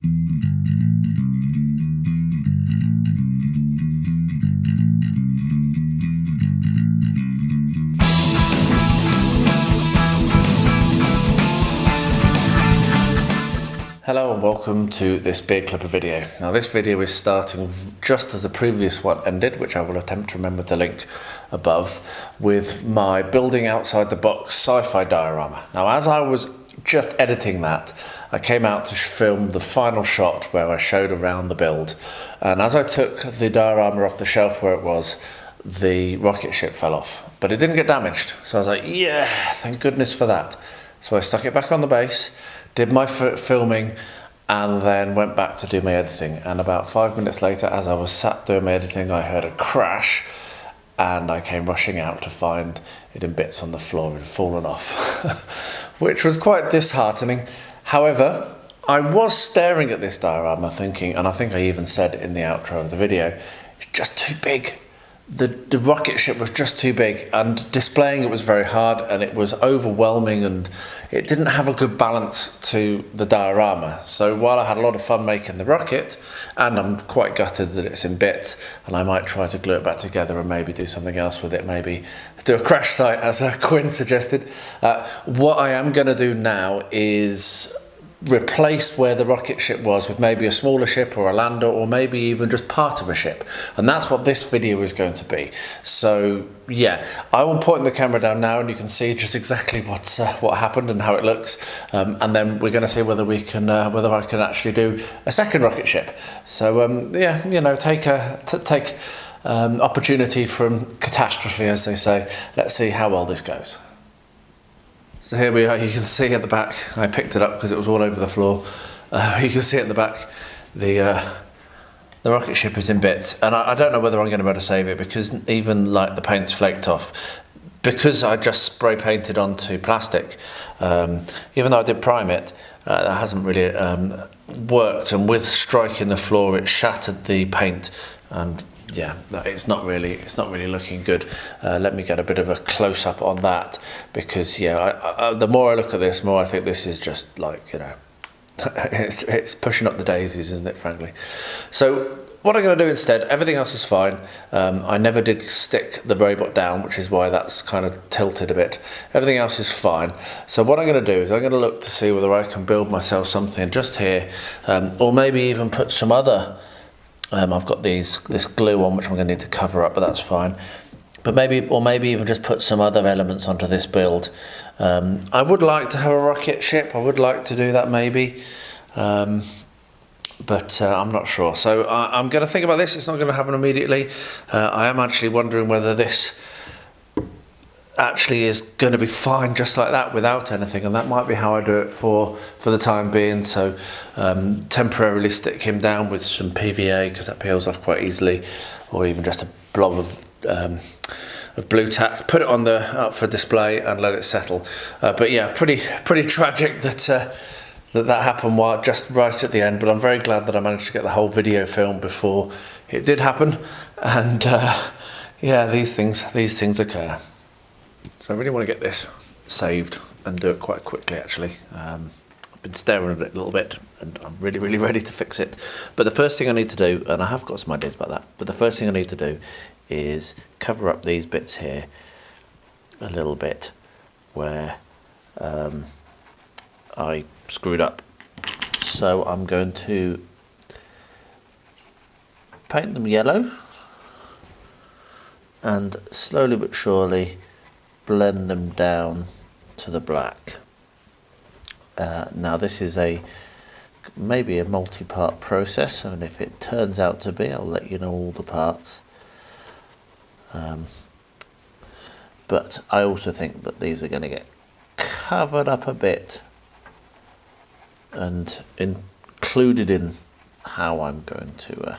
Hello and welcome to this beard clipper video. Now this video is starting just as the previous one ended, which I will attempt to remember to link above, with my building outside the box sci-fi diorama. Now as I was just editing that, I came out to film the final shot where I showed around the build, and as I took the diorama off the shelf where it was, the rocket ship fell off, but it didn't get damaged. So I was like, yeah, thank goodness for that. So I stuck it back on the base, did my filming, and then went back to do my editing. And about 5 minutes later, as I was sat doing my editing, I heard a crash, and I came rushing out to find it in bits on the floor. It had fallen off, which was quite disheartening. However, I was staring at this diorama thinking, and I think I even said in the outro of the video, it's just too big. The rocket ship was just too big, and displaying it was very hard, and it was overwhelming, and it didn't have a good balance to the diorama. So while I had a lot of fun making the rocket, and I'm quite gutted that it's in bits, and I might try to glue it back together and maybe do something else with it, maybe do a crash site as Quinn suggested. What I am going to do now is replace where the rocket ship was with maybe a smaller ship or a lander, or maybe even just part of a ship, and that's what this video is going to be. So yeah, I will point the camera down now and you can see just exactly what happened and how it looks, and then we're going to see whether we can whether I can actually do a second rocket ship. So yeah, you know, take opportunity from catastrophe, as they say. Let's see how well this goes. So here we are, you can see at the back, I picked it up because it was all over the floor. You can see at the back, the rocket ship is in bits, and I don't know whether I'm going to be able to save it, because even like the paint's flaked off. Because I just spray painted onto plastic, even though I did prime it, that hasn't really worked, and with striking the floor it shattered the paint, and yeah, it's not really looking good. Let me get a bit of a close-up on that, because yeah, the more I look at this, the more I think this is just like, you know, it's pushing up the daisies, isn't it, frankly? So what I'm going to do instead, everything else is fine. I never did stick the robot down, which is why that's kind of tilted a bit. Everything else is fine. So what I'm going to do is I'm going to look to see whether I can build myself something just here, or maybe even put some other I've got this glue on, which I'm going to need to cover up, but that's fine. But maybe even just put some other elements onto this build. I would like to have a rocket ship. I would like to do that maybe, but I'm not sure. So I'm going to think about this. It's not going to happen immediately. I am actually wondering whether this actually is going to be fine just like that without anything, and that might be how I do it for the time being. So temporarily stick him down with some PVA, because that peels off quite easily, or even just a blob of blue tack, put it on up for display and let it settle. But yeah, pretty tragic that happened just right at the end, but I'm very glad that I managed to get the whole video filmed before it did happen. And yeah, these things occur. So I really want to get this saved and do it quite quickly, actually. I've been staring at it a little bit, and I'm really ready to fix it. But the first thing I need to do, and I have got some ideas about that, but the first thing I need to do is cover up these bits here a little bit where I screwed up. So I'm going to paint them yellow and slowly but surely blend them down to the black. Now this is maybe a multi-part process, and if it turns out to be, I'll let you know all the parts. But I also think that these are going to get covered up a bit and included in how I'm going to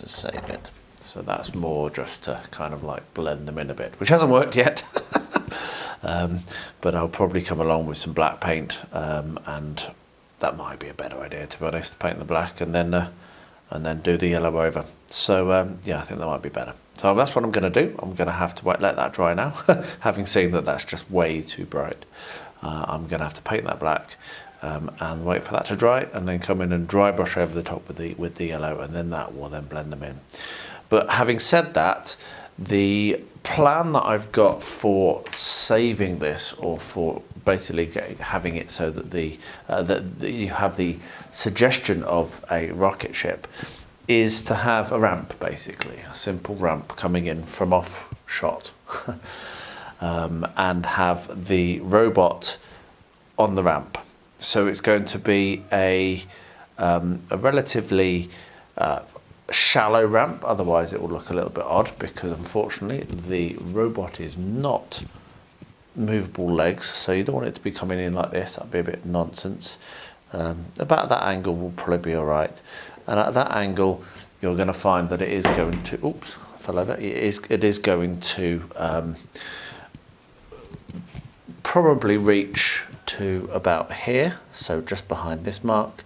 save it. So that's more just to kind of like blend them in a bit, which hasn't worked yet. But I'll probably come along with some black paint, and that might be a better idea, to be honest, paint the black and then do the yellow over. So yeah, I think that might be better. So that's what I'm going to do. I'm going to have to let that dry now, having seen that that's just way too bright. I'm going to have to paint that black, and wait for that to dry, and then come in and dry brush over the top with the yellow, and then that will then blend them in. But having said that, the plan that I've got for saving this, or for basically having it so that that you have the suggestion of a rocket ship, is to have a ramp, basically a simple ramp coming in from off shot, and have the robot on the ramp. So it's going to be a relatively shallow ramp, otherwise it will look a little bit odd, because unfortunately the robot is not movable legs, so you don't want it to be coming in like this. That'd be a bit nonsense. About that angle will probably be all right, and at that angle you're going to find that it is going to, oops, fell over, it is going to probably reach to about here, so just behind this mark,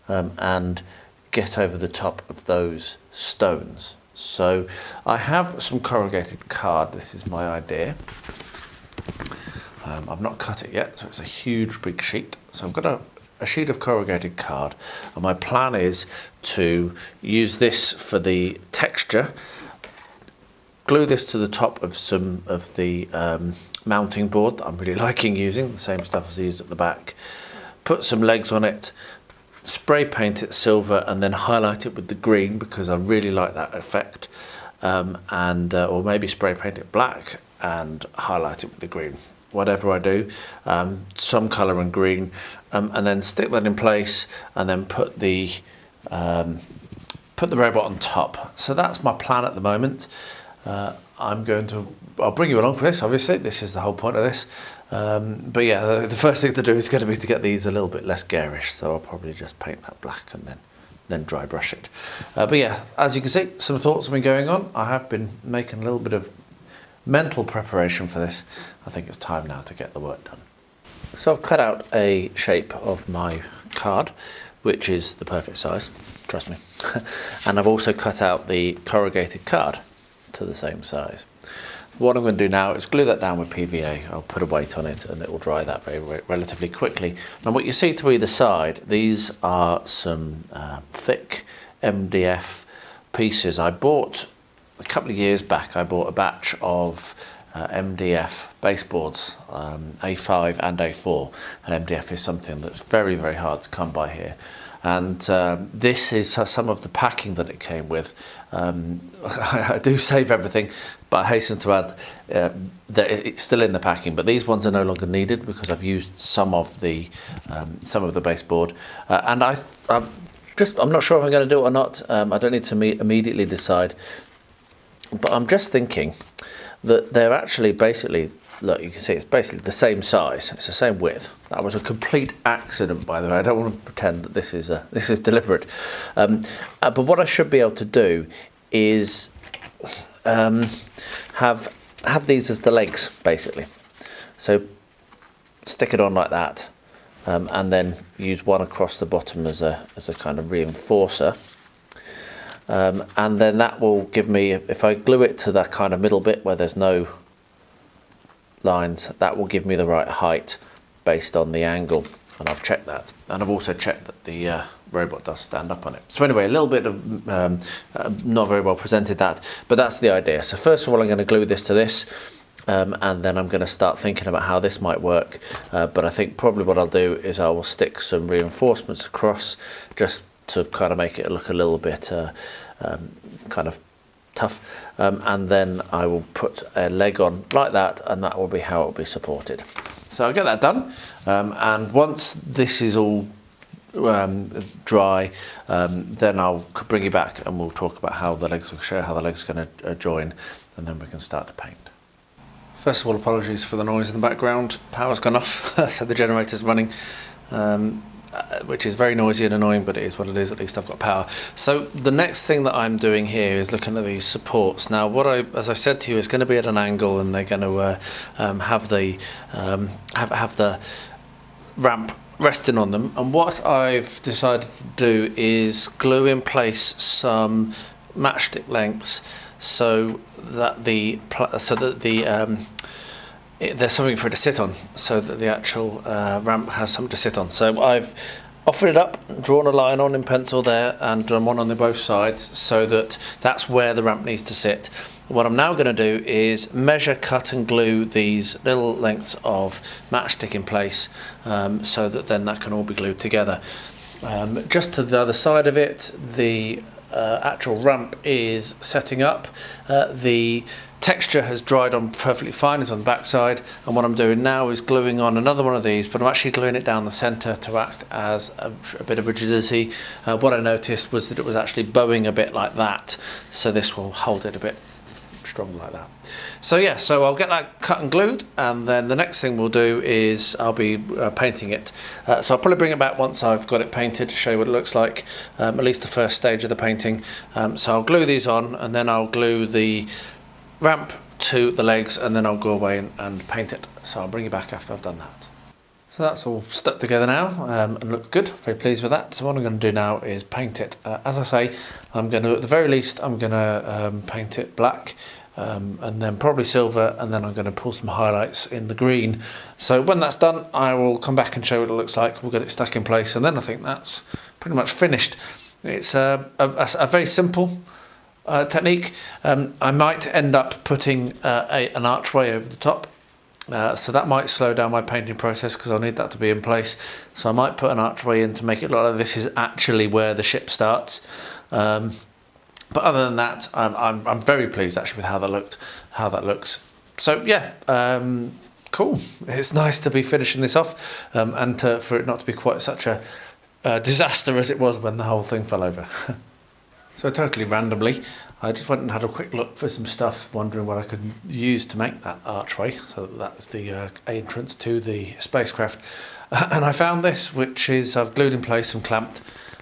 and get over the top of those stones. So I have some corrugated card. This is my idea. I've not cut it yet, so it's a huge big sheet. So I've got a sheet of corrugated card, and my plan is to use this for the texture, glue this to the top of some of the mounting board that I'm really liking using, the same stuff as I used at the back, put some legs on it, spray paint it silver, and then highlight it with the green, because I really like that effect, or maybe spray paint it black and highlight it with the green. Whatever I do, some colour and green, and then stick that in place, and then put the robot on top. So that's my plan at the moment. I'll bring you along for this, obviously. This is the whole point of this. But yeah, the first thing to do is going to be to get these a little bit less garish, so I'll probably just paint that black and then dry brush it. But yeah, as you can see, some thoughts have been going on. I have been making a little bit of mental preparation for this. I think it's time now to get the work done. So I've cut out a shape of my card, which is the perfect size, trust me. And I've also cut out the corrugated card to the same size. What I'm going to do now is glue that down with PVA. I'll put a weight on it and it will dry that relatively quickly. And what you see to either side, these are some thick MDF pieces. I bought, a couple of years back, I bought a batch of MDF baseboards, A5 and A4. And MDF is something that's very, very hard to come by here. And this is some of the packing that it came with. I do save everything, but I hasten to add that it's still in the packing. But these ones are no longer needed because I've used some of the baseboard, and I'm not sure if I'm going to do it or not. I don't need to immediately decide, but I'm just thinking that they're actually basically, look, you can see it's basically the same size, it's the same width. That was a complete accident, by the way. I don't want to pretend that this is deliberate. But what I should be able to do is have these as the legs, basically. So stick it on like that, and then use one across the bottom as a kind of reinforcer. And then that will give me, if I glue it to that kind of middle bit where there's no lines, that will give me the right height based on the angle, and I've checked that, and I've also checked that the robot does stand up on it. So anyway, a little bit of not very well presented that, but that's the idea. So first of all, I'm going to glue this to this, and then I'm going to start thinking about how this might work, but I think probably what I'll do is I will stick some reinforcements across just to kind of make it look a little bit kind of tough, and then I will put a leg on like that, and that will be how it will be supported. So I'll get that done, and once this is all dry, then I'll bring you back and we'll talk about how the legs, will show how the legs are going to join, and then we can start to paint. First of all, apologies for the noise in the background. Power's gone off, so the generator's running. Which is very noisy and annoying, but it is what it is. At least I've got power. So the next thing that I'm doing here is looking at these supports. Now, as I said to you, is going to be at an angle, and they're going to have the ramp resting on them. And what I've decided to do is glue in place some matchstick lengths so that the there's something for it to sit on, so that the actual ramp has something to sit on. So I've offered it up, drawn a line on in pencil there, and done one on the both sides, so that that's where the ramp needs to sit. What I'm now going to do is measure, cut and glue these little lengths of matchstick in place, so that then that can all be glued together. Just to the other side of it, the actual ramp is setting up. The texture has dried on perfectly fine, it's on the back side, and what I'm doing now is gluing on another one of these, but I'm actually gluing it down the centre to act as a bit of rigidity. What I noticed was that it was actually bowing a bit like that, so this will hold it a bit strong like that. So yeah, so I'll get that cut and glued, and then the next thing we'll do is I'll be painting it. So I'll probably bring it back once I've got it painted to show you what it looks like, at least the first stage of the painting. So I'll glue these on, and then I'll glue the ramp to the legs, and then I'll go away and paint it. So I'll bring you back after I've done that. So that's all stuck together now, and looks good. Very pleased with that. So what I'm going to do now is paint it. As I say, I'm going to, at the very least, I'm going to paint it black, and then probably silver, and then I'm going to pull some highlights in the green. So when that's done, I will come back and show you what it looks like. We'll get it stuck in place, and then I think that's pretty much finished. It's a very simple technique. I might end up putting an archway over the top, so that might slow down my painting process because I'll need that to be in place. So I might put an archway in to make it look like this is actually where the ship starts. But other than that, I'm very pleased actually with how that looks. So yeah, cool. It's nice to be finishing this off, and for it not to be quite such a disaster as it was when the whole thing fell over. So totally randomly, I just went and had a quick look for some stuff, wondering what I could use to make that archway, so that's the entrance to the spacecraft. And I found this, which is I've glued in place and clamped.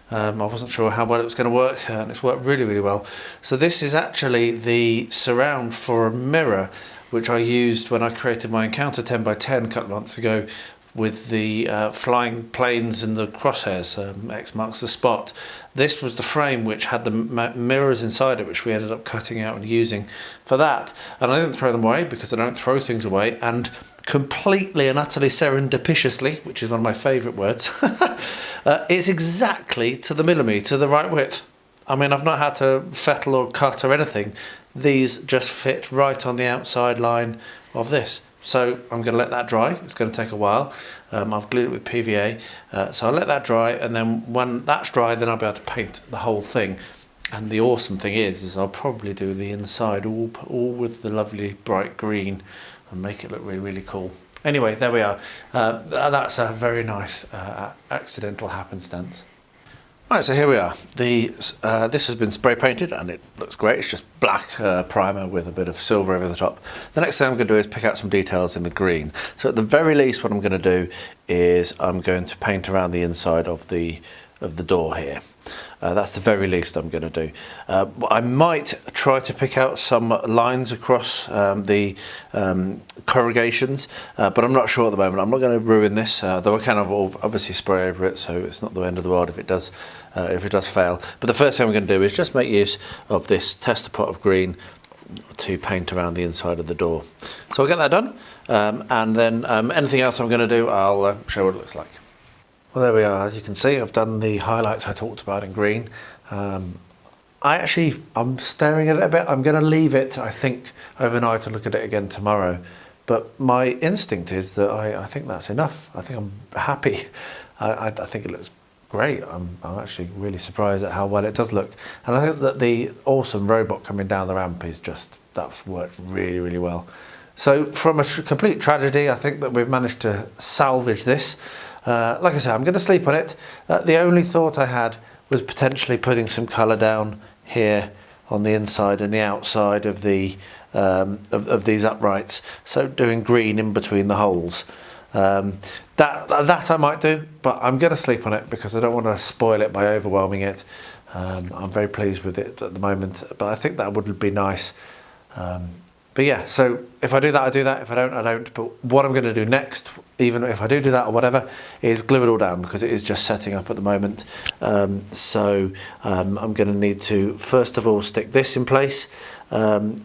I wasn't sure how well it was going to work, and it's worked really, really well. So this is actually the surround for a mirror, which I used when I created my Encounter 10x10 a couple of months ago, with the flying planes and the crosshairs, X marks the spot. This was the frame which had the mirrors inside it, which we ended up cutting out and using for that. And I didn't throw them away because I don't throw things away, and completely and utterly serendipitously, which is one of my favourite words, it's exactly to the millimetre the right width. I mean, I've not had to fettle or cut or anything. These just fit right on the outside line of this. So I'm going to let that dry. It's going to take a while. I've glued it with PVA, so I'll let that dry, and then when that's dry, then I'll be able to paint the whole thing. And the awesome thing is I'll probably do the inside all with the lovely bright green and make it look really, really cool. Anyway, there we are. That's a very nice accidental happenstance. Right, so here we are. This has been spray painted and it looks great. It's just black primer with a bit of silver over the top. The next thing I'm going to do is pick out some details in the green. So at the very least, what I'm going to do is I'm going to paint around the inside of the door here. That's the very least I'm going to do. I might try to pick out some lines across the corrugations, but I'm not sure at the moment. I'm not going to ruin this, though I can obviously spray over it, so it's not the end of the world if it does fail. But the first thing I'm going to do is just make use of this tester pot of green to paint around the inside of the door. So I'll get that done, and then anything else I'm going to do, I'll show what it looks like. Well, there we are. As you can see, I've done the highlights I talked about in green. I'm staring at it a bit. I'm going to leave it, I think, overnight and look at it again tomorrow. But my instinct is that I think that's enough. I think I'm happy. I think it looks great. I'm actually really surprised at how well it does look. And I think that the awesome robot coming down the ramp is that's worked really, really well. So from a complete tragedy, I think that we've managed to salvage this. Like I said, I'm going to sleep on it. The only thought I had was potentially putting some colour down here on the inside and the outside of the of these uprights. So doing green in between the holes. That I might do, but I'm going to sleep on it because I don't want to spoil it by overwhelming it. I'm very pleased with it at the moment, but I think that would be nice. But yeah, so if I do that, I do that. If I don't, I don't. But what I'm going to do next, even if I do that or whatever, is glue it all down because it is just setting up at the moment. I'm going to need to, first of all, stick this in place,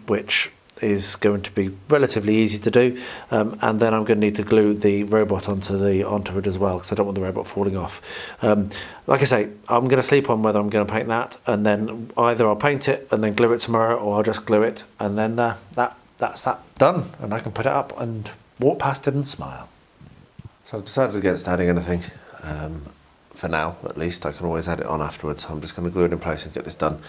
which is going to be relatively easy to do, and then I'm going to need to glue the robot onto it as well, because I don't want the robot falling off. Like I say, I'm going to sleep on whether I'm going to paint that, and then either I'll paint it and then glue it tomorrow, or I'll just glue it, and then that's that done, and I can put it up and walk past it and smile. So I've decided against adding anything. For now, at least. I can always add it on afterwards. I'm just going to glue it in place and get this done.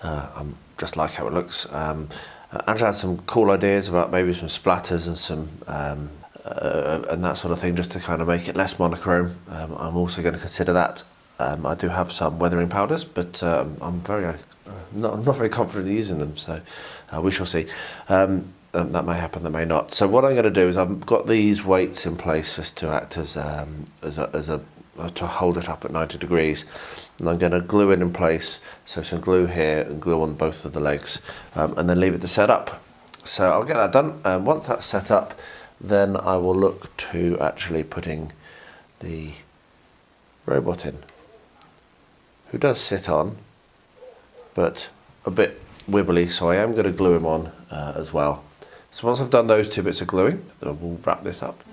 I just like how it looks. Angela had some cool ideas about maybe some splatters and some and that sort of thing, just to kind of make it less monochrome. I'm also going to consider that. I do have some weathering powders, but I'm not very confident in using them, so we shall see. That may happen, that may not. So what I'm going to do is I've got these weights in place just to act as a to hold it up at 90 degrees, and I'm going to glue it in place, so some glue here and glue on both of the legs, and then leave it to set up. So I'll get that done, and once that's set up, then I will look to actually putting the robot in, who does sit on, but a bit wibbly, so I am going to glue him on as well. So once I've done those two bits of gluing, then we'll wrap this up.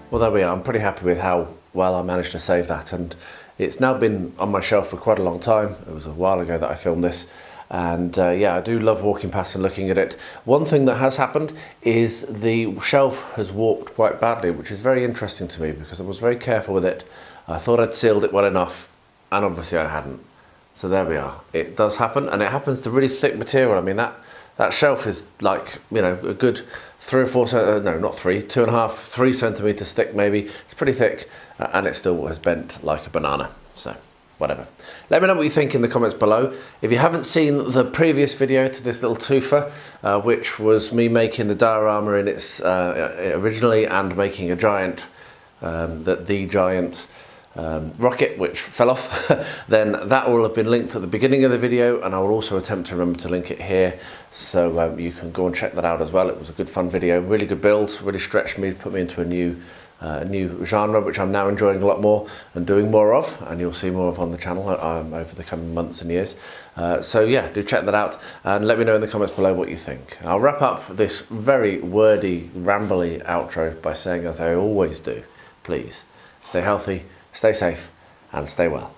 Well, there we are. I'm pretty happy with how well I managed to save that, and it's now been on my shelf for quite a long time. It was a while ago that I filmed this, and yeah, I do love walking past and looking at it. One thing that has happened is the shelf has warped quite badly, which is very interesting to me because I was very careful with it. I thought I'd sealed it well enough, and obviously I hadn't. So there we are. It does happen, and it happens to really thick material. I mean, that shelf is like, you know, a good 3 or 4 no, not 3, 2.5, 3 centimeters thick maybe. It's pretty thick, and it still has bent like a banana. So whatever. Let me know what you think in the comments below. If you haven't seen the previous video to this little twofer, which was me making the diorama in its originally, and making a giant, the giant rocket which fell off, then that will have been linked at the beginning of the video, and I will also attempt to remember to link it here, so you can go and check that out as well. It was a good fun video, really good build, really stretched me, put me into a new genre, which I'm now enjoying a lot more and doing more of, and you'll see more of on the channel over the coming months and years. So yeah, do check that out and let me know in the comments below what you think. I'll wrap up this very wordy, rambly outro by saying, as I always do, please stay healthy, stay safe, and stay well.